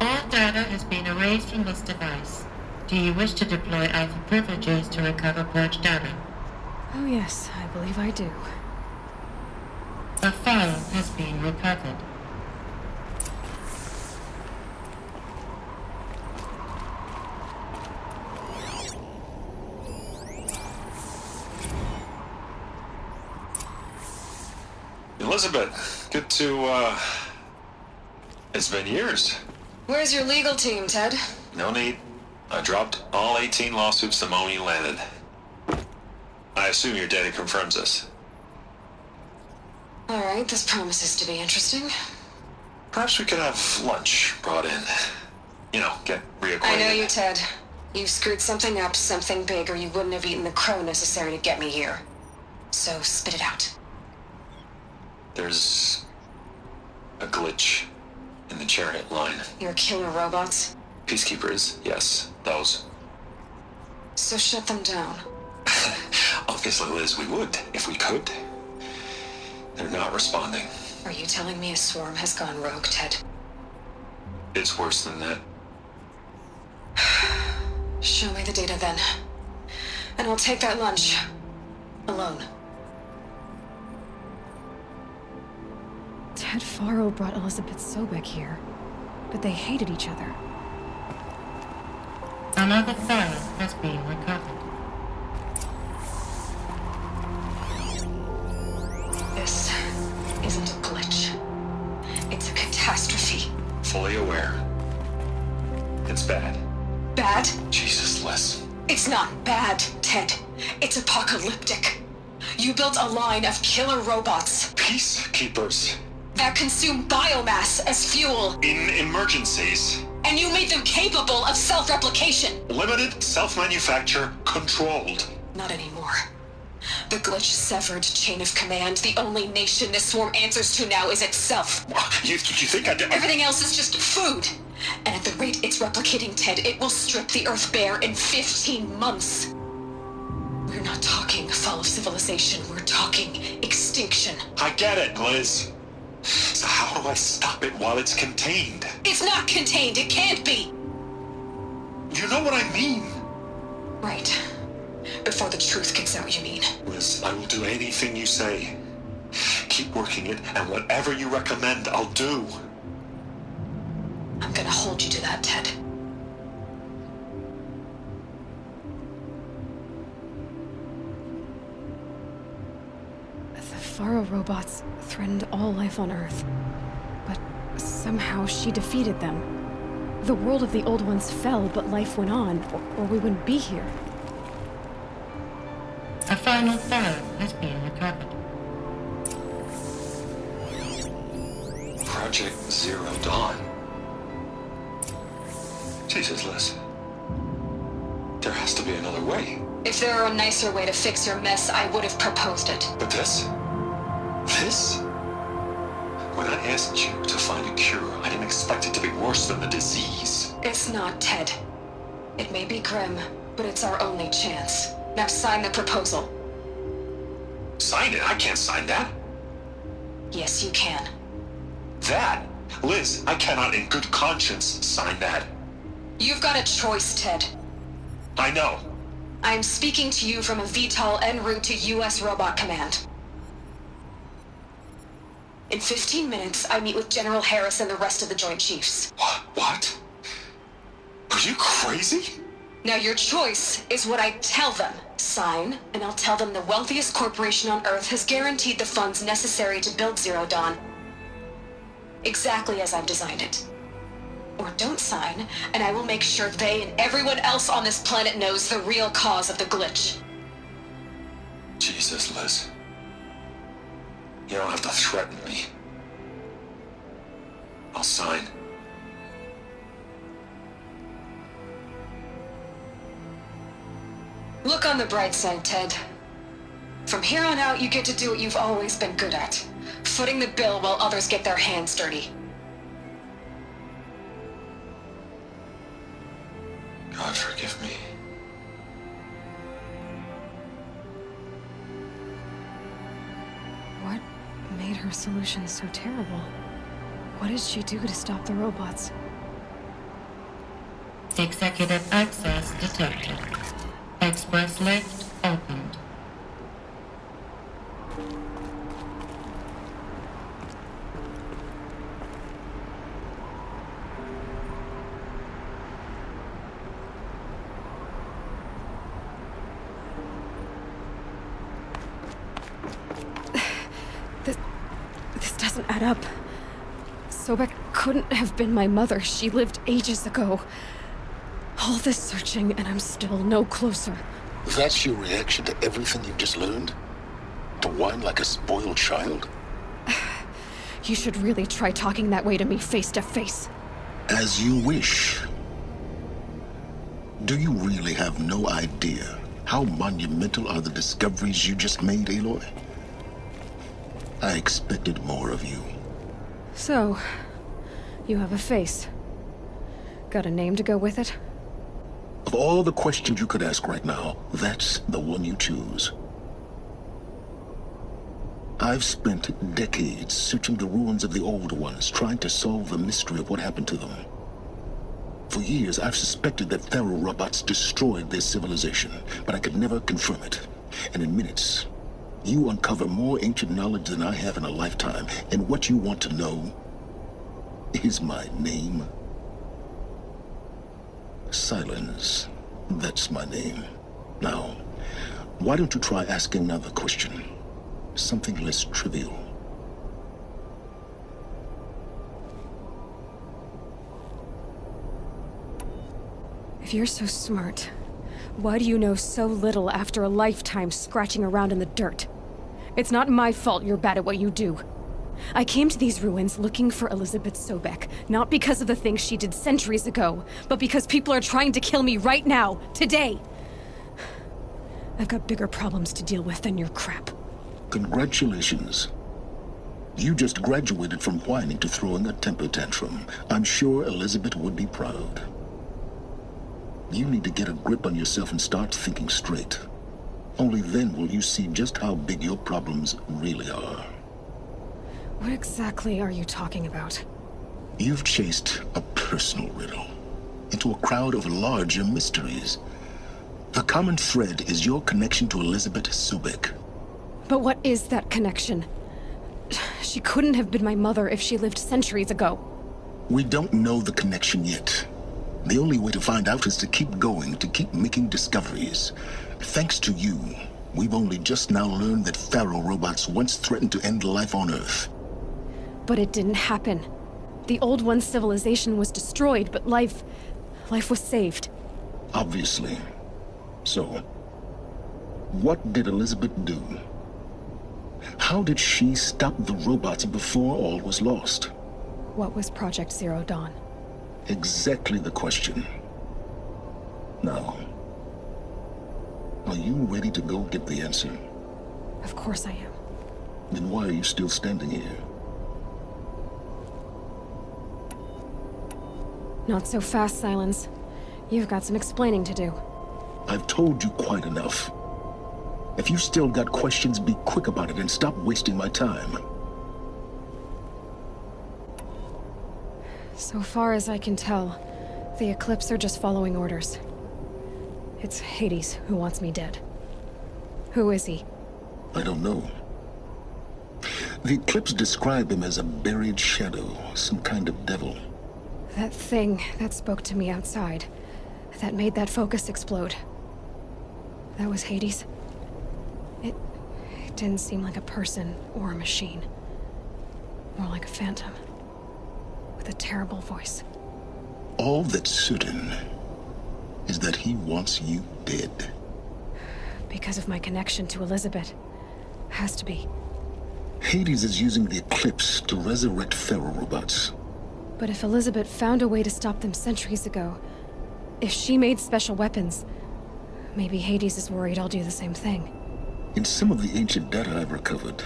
All data has been erased from this device. Do you wish to deploy Alpha privileges to recover purged data? Oh yes, I believe I do. A file has been recovered. Elizabeth, good to, it's been years. Where's your legal team, Ted? No need. I dropped all 18 lawsuits the moment you landed. I assume your data confirms this. Alright, this promises to be interesting. Perhaps we could have lunch brought in. You know, get reacquainted. I know you, Ted. You screwed something up, something big, or you wouldn't have eaten the crow necessary to get me here. So, spit it out. There's a glitch in the chariot line. Your killer robots? Peacekeepers, yes, those. So shut them down. Obviously, Liz, we would, if we could. They're not responding. Are you telling me a swarm has gone rogue, Ted? It's worse than that. Show me the data then. And I'll take that lunch. Alone. Ted Fyre brought Elizabeth Sobek here, but they hated each other. Another file has been recovered. This isn't a glitch. It's a catastrophe. Fully aware. It's bad. Bad? Jesus, Liz. It's not bad, Ted. It's apocalyptic. You built a line of killer robots Peacekeepers. that consume biomass as fuel, In emergencies. and you made them capable of self-replication. Limited, self-manufacture, controlled. Not anymore. The glitch severed chain of command. The only nation this swarm answers to now is itself. You think I did? Everything else is just food. And at the rate it's replicating, Ted, it will strip the Earth bare in 15 months. We're not talking fall of civilization. We're talking extinction. I get it, Liz. So how do I stop it while it's contained? It's not contained. It can't be. You know what I mean. Right. Before the truth gets out, you mean? Liz, I will do anything you say. Keep working it, and whatever you recommend, I'll do. I'm gonna hold you to that, Ted. The Fyre robots threatened all life on Earth, but somehow she defeated them. The world of the old ones fell, but life went on, or we wouldn't be here. A final file has been recovered. Project Zero Dawn. Jesus, Liz. There has to be another way. If there were a nicer way to fix your mess, I would have proposed it. But this? This? When I asked you to find a cure, I didn't expect it to be worse than the disease. It's not, Ted. It may be grim, but it's our only chance. Now sign the proposal. Sign it? I can't sign that. Yes, you can. That? Liz, I cannot in good conscience sign that. You've got a choice, Ted. I know. I'm speaking to you from a VTOL en route to U.S. Robot Command. In 15 minutes, I meet with General Harris and the rest of the Joint Chiefs. What? Are you crazy? Now your choice is what I tell them. Sign, and I'll tell them the wealthiest corporation on Earth has guaranteed the funds necessary to build Zero Dawn. Exactly as I've designed it. Or don't sign, and I will make sure they and everyone else on this planet knows the real cause of the glitch. Jesus, Liz. You don't have to threaten me. I'll sign. Look on the bright side, Ted. From here on out, you get to do what you've always been good at. Footing the bill while others get their hands dirty. God forgive me. What made her solution so terrible? What did she do to stop the robots? Executive access detected. Express lift opened. This doesn't add up. Sobek couldn't have been my mother. She lived ages ago. All this searching, and I'm still no closer. That's your reaction to everything you've just learned? To whine like a spoiled child? You should really try talking that way to me face to face. As you wish. Do you really have no idea how monumental are the discoveries you just made, Aloy? I expected more of you. So, you have a face. Got a name to go with it? Of all the questions you could ask right now, that's the one you choose. I've spent decades searching the ruins of the old ones, trying to solve the mystery of what happened to them. For years, I've suspected that Fyre robots destroyed their civilization, but I could never confirm it. And in minutes, you uncover more ancient knowledge than I have in a lifetime, and what you want to know is my name. Silence. That's my name. Now, why don't you try asking another question? Something less trivial. If you're so smart, why do you know so little after a lifetime scratching around in the dirt? It's not my fault you're bad at what you do. I came to these ruins looking for Elizabeth Sobek, not because of the things she did centuries ago, but because people are trying to kill me right now, today. I've got bigger problems to deal with than your crap. Congratulations. You just graduated from whining to throwing a temper tantrum. I'm sure Elizabeth would be proud. You need to get a grip on yourself and start thinking straight. Only then will you see just how big your problems really are. What exactly are you talking about? You've chased a personal riddle into a crowd of larger mysteries. The common thread is your connection to Elizabeth Sobek. But what is that connection? She couldn't have been my mother if she lived centuries ago. We don't know the connection yet. The only way to find out is to keep going, to keep making discoveries. Thanks to you, we've only just now learned that Fyre robots once threatened to end life on Earth. But it didn't happen. The Old One's civilization was destroyed, but life was saved. Obviously. So, what did Elizabeth do? How did she stop the robots before all was lost? What was Project Zero Dawn? Exactly the question. Now, are you ready to go get the answer? Of course I am. Then why are you still standing here? Not so fast, Silence. You've got some explaining to do. I've told you quite enough. If you still got questions, be quick about it and stop wasting my time. So far as I can tell, the Eclipse are just following orders. It's Hades who wants me dead. Who is he? I don't know. The Eclipse describe him as a buried shadow, some kind of devil. That thing that spoke to me outside, that made that focus explode. That was Hades. It didn't seem like a person or a machine. More like a phantom. With a terrible voice. All that's certain is that he wants you dead. Because of my connection to Elizabeth. Has to be. Hades is using the Eclipse to resurrect Fyre robots. But if Elizabeth found a way to stop them centuries ago, if she made special weapons, maybe Hades is worried I'll do the same thing. In some of the ancient data I've recovered,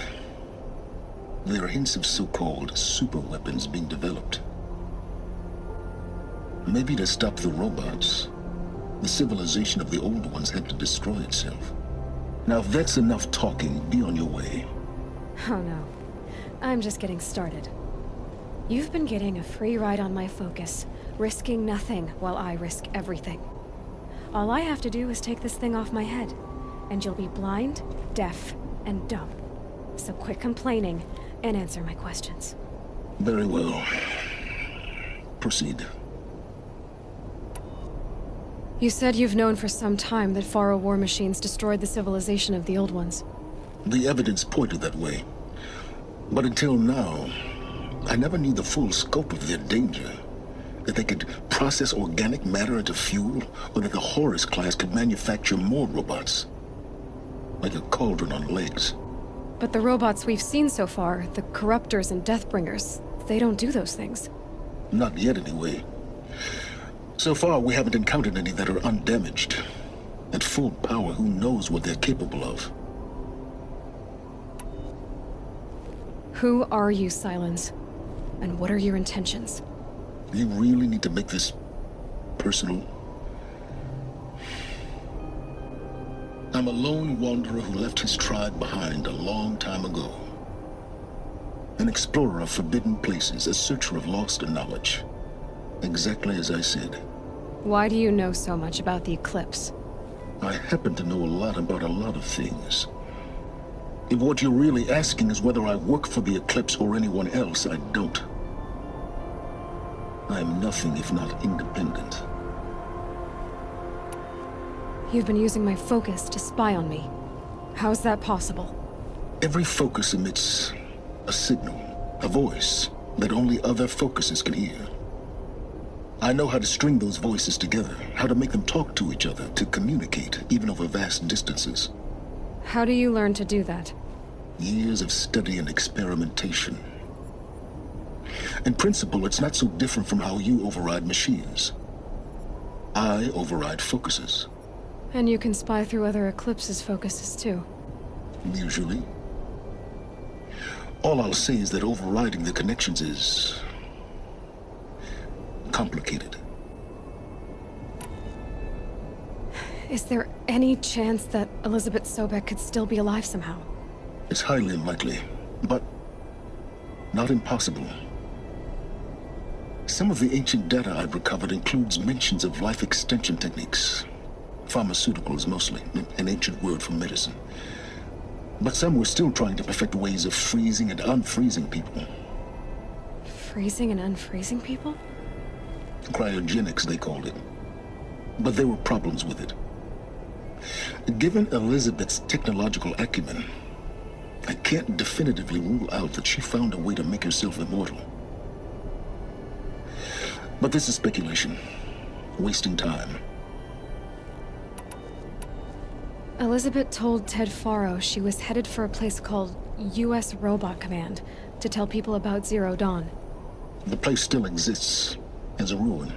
there are hints of so-called super weapons being developed. Maybe to stop the robots, the civilization of the old ones had to destroy itself. Now if that's enough talking, be on your way. Oh no. I'm just getting started. You've been getting a free ride on my focus, risking nothing while I risk everything. All I have to do is take this thing off my head, and you'll be blind, deaf, and dumb. So quit complaining and answer my questions. Very well. Proceed. You said you've known for some time that Fyre war machines destroyed the civilization of the old ones. The evidence pointed that way. But until now, I never knew the full scope of their danger. That they could process organic matter into fuel, or that the Horus class could manufacture more robots. Like a cauldron on legs. But the robots we've seen so far, the Corruptors and Deathbringers, they don't do those things. Not yet, anyway. So far, we haven't encountered any that are undamaged. At full power, who knows what they're capable of? Who are you, Silence? And what are your intentions? You really need to make this personal? I'm a lone wanderer who left his tribe behind a long time ago. An explorer of forbidden places, a searcher of lost knowledge. Exactly as I said. Why do you know so much about the Eclipse? I happen to know a lot about a lot of things. If what you're really asking is whether I work for the Eclipse or anyone else, I don't. I am nothing if not independent. You've been using my focus to spy on me. How's that possible? Every focus emits a signal, a voice, that only other focuses can hear. I know how to string those voices together, how to make them talk to each other, to communicate, even over vast distances. How do you learn to do that? Years of study and experimentation. In principle, it's not so different from how you override machines. I override focuses. And you can spy through other Eclipse's focuses too. Usually. All I'll say is that overriding the connections is complicated. Is there any chance that Elizabeth Sobek could still be alive somehow? It's highly unlikely, but not impossible. Some of the ancient data I've recovered includes mentions of life extension techniques. Pharmaceuticals, mostly, an ancient word for medicine. But some were still trying to perfect ways of freezing and unfreezing people. Freezing and unfreezing people? Cryogenics, they called it. But there were problems with it. Given Elizabeth's technological acumen, I can't definitively rule out that she found a way to make herself immortal. But this is speculation. Wasting time. Elizabeth told Ted Faro she was headed for a place called U.S. Robot Command to tell people about Zero Dawn. The place still exists, as a ruin.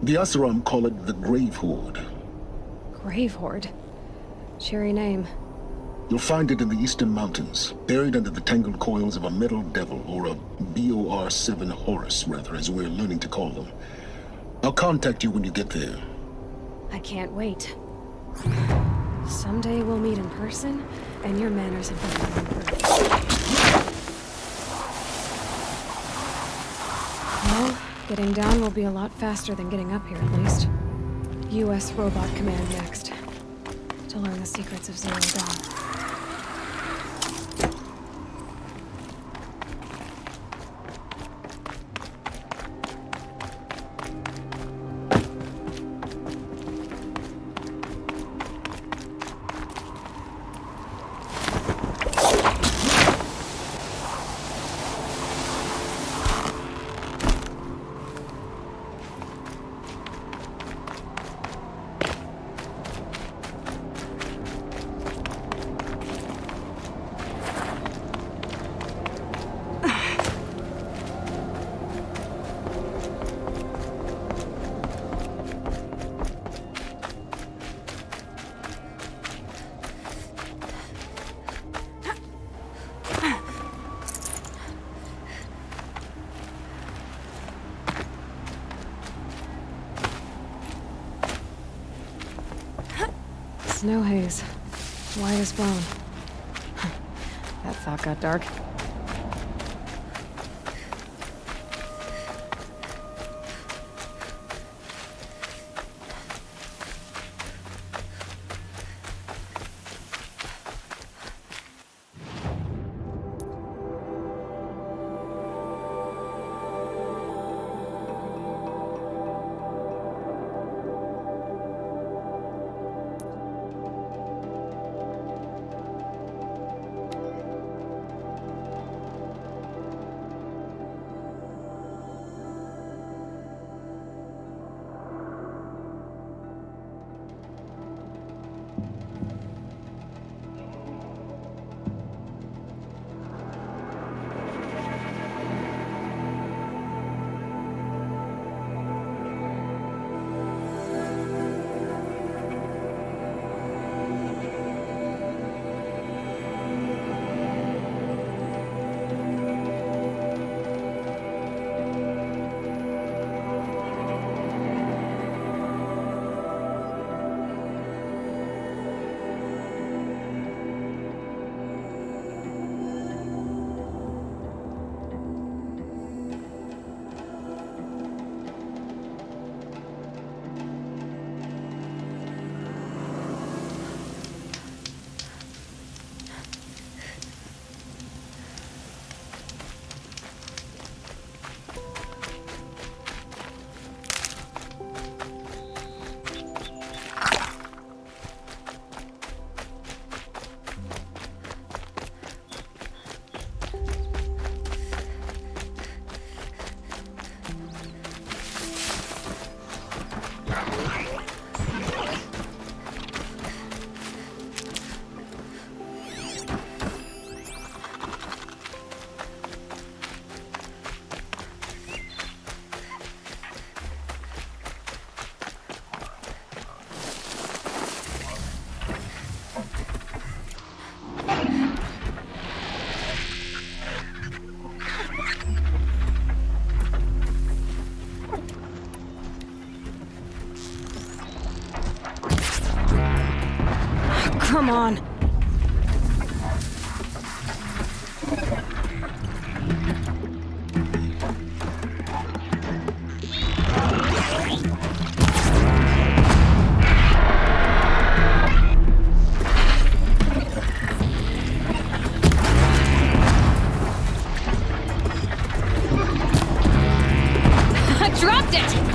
The Asuram call it the Grave Horde. Grave Horde? Cheery name. You'll find it in the Eastern Mountains, buried under the tangled coils of a metal devil, or a BOR-7 Horus, rather, as we're learning to call them. I'll contact you when you get there. I can't wait. Someday we'll meet in person, and your manners have been improved. Well, getting down will be a lot faster than getting up here, at least. U.S. Robot Command next. To learn the secrets of Zero Dawn. Snow haze. White as bone. That thought got dark. Come on. Dropped it!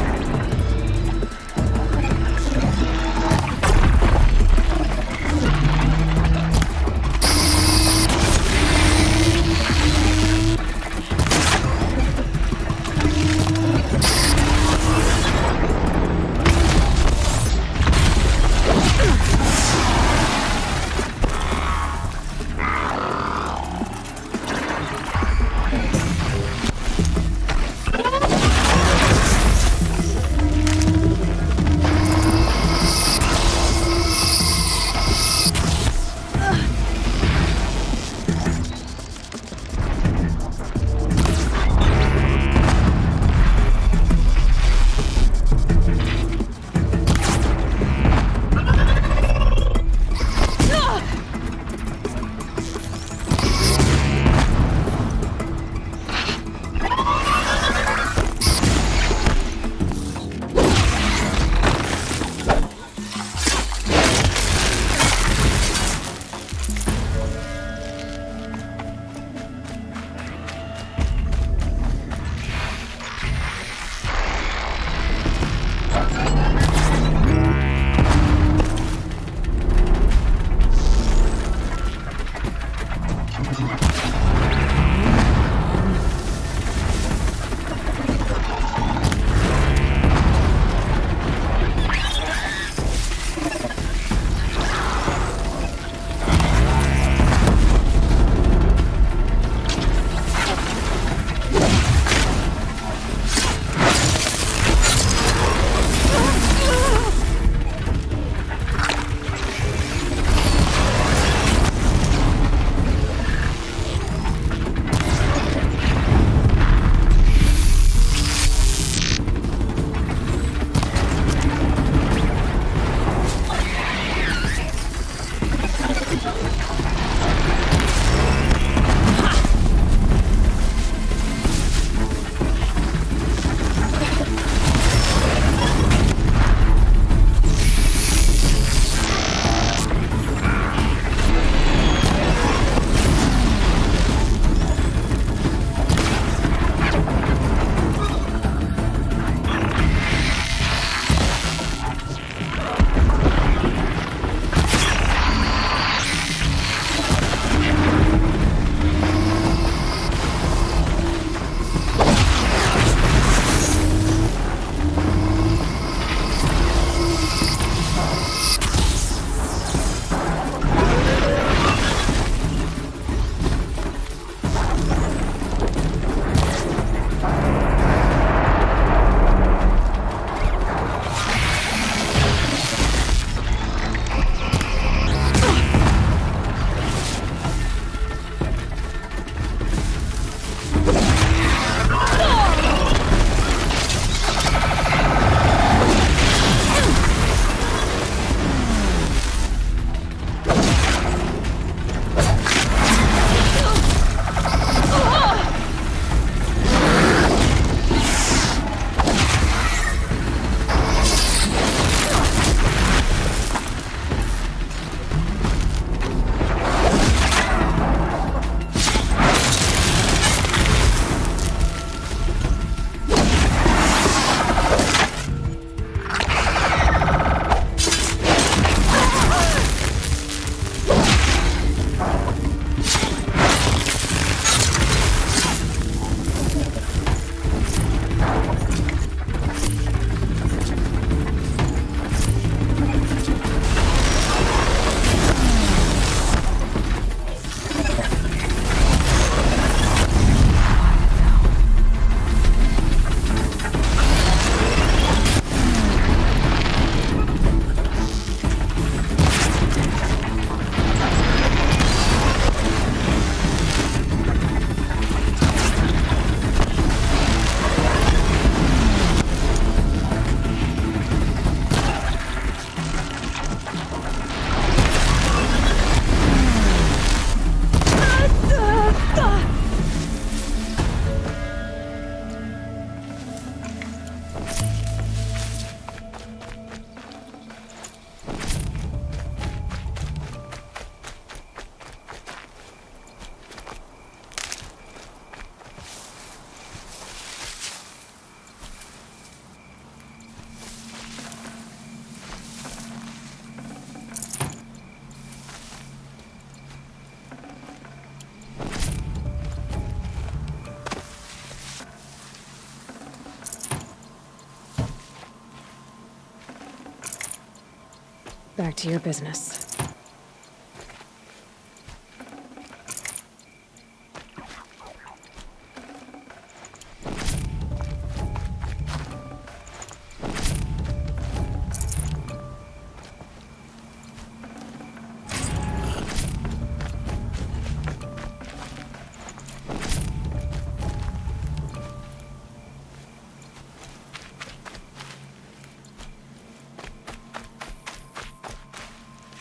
Back to your business.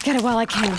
Get it while I can.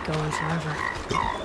Go on forever.